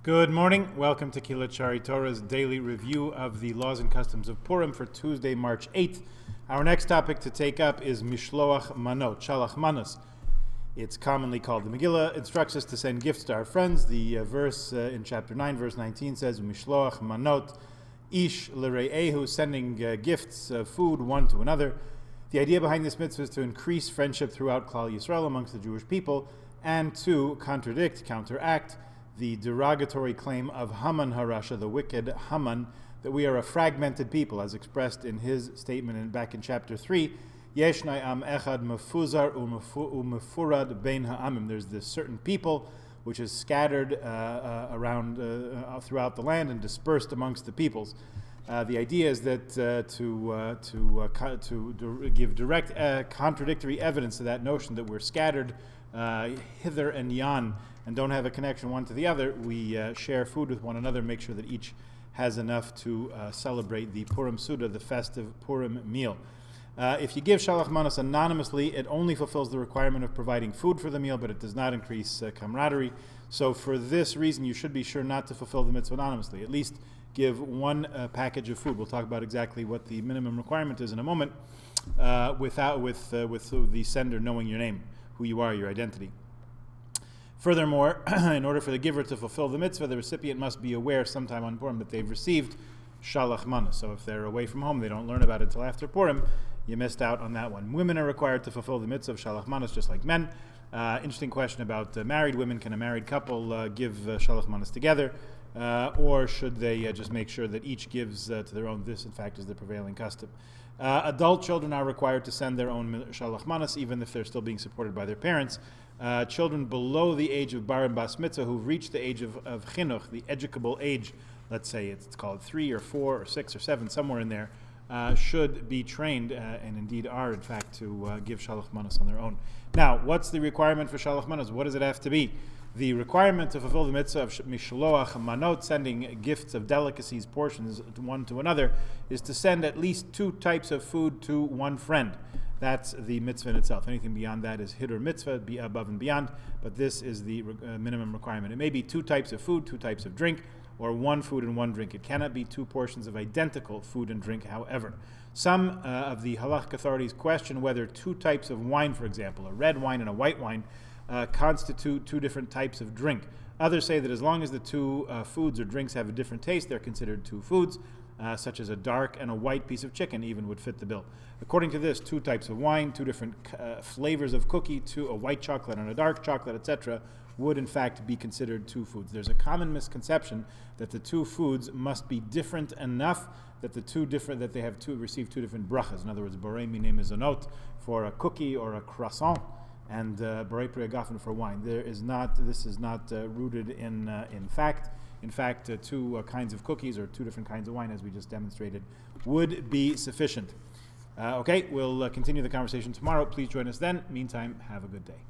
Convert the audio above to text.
Good morning. Welcome to Kilat Shari Torah's daily review of the laws and customs of Purim for Tuesday, March 8th. Our next topic to take up is Mishloach Manot, Shalach Manos. It's commonly called the Megillah. Instructs us to send gifts to our friends. The verse in chapter 9, verse 19 says, Mishloach Manot, Ish L'Re'ehu, sending gifts, food one to another. The idea behind this mitzvah is to increase friendship throughout Klal Yisrael amongst the Jewish people and to counteract the derogatory claim of Haman HaRasha, the wicked Haman, that we are a fragmented people, as expressed in his statement back in chapter 3, Yeshnai Am Echad Mefuzar Umefurad Bein Ha'amim. There's this certain people which is scattered around throughout the land and dispersed amongst the peoples. The idea is that to give direct contradictory evidence to that notion that we're scattered hither and yon and don't have a connection one to the other, we share food with one another, make sure that each has enough to celebrate the Purim Suda, the festive Purim meal. If you give Shalach Manos anonymously, it only fulfills the requirement of providing food for the meal, but it does not increase camaraderie. So for this reason, you should be sure not to fulfill the mitzvah anonymously. At least give one package of food. We'll talk about exactly what the minimum requirement is in a moment, with the sender knowing your name, who you are, your identity. Furthermore, in order for the giver to fulfill the mitzvah, the recipient must be aware sometime on Purim that they've received Shalach Manos. So if they're away from home, they don't learn about it until after Purim, you missed out on that one. Women are required to fulfill the mitzvah of Shalach Manos just like men. Interesting question about married women. Can a married couple give Shalach Manos together? Or should they just make sure that each gives to their own? This, in fact, is the prevailing custom. Adult children are required to send their own Shalach Manos, even if they're still being supported by their parents. Children below the age of Bar and Bas Mitzvah who've reached the age of Chinuch, the educable age, let's say it's called 3 or 4 or 6 or 7, somewhere in there, should be trained, and indeed are, in fact, to give Shalach Manos on their own. Now, what's the requirement for Shalach Manos? What does it have to be? The requirement to fulfill the mitzvah of Mishloach Manot, sending gifts of delicacies, portions one to another, is to send at least 2 types of food to one friend. That's the mitzvah in itself. Anything beyond that is hiddur mitzvah, be above and beyond, but this is the minimum requirement. It may be 2 types of food, 2 types of drink, or 1 food and 1 drink. It cannot be 2 portions of identical food and drink, however. Some of the halachic authorities question whether 2 types of wine, for example, a red wine and a white wine, constitute 2 different types of drink. Others say that as long as the 2 foods or drinks have a different taste, they're considered 2 foods, such as a dark and a white piece of chicken even would fit the bill. According to this, 2 types of wine, 2 different flavors of cookie, a white chocolate and a dark chocolate, etc., would in fact be considered 2 foods. There's a common misconception that the 2 foods must be different enough that that they have receive 2 different brachas. In other words, borei minei mezonot for a cookie or a croissant, and borei pri hagafen for wine. This is not rooted in fact. In fact, 2 kinds of cookies or 2 different kinds of wine, as we just demonstrated, would be sufficient. Okay, we'll continue the conversation tomorrow. Please join us then. Meantime, have a good day.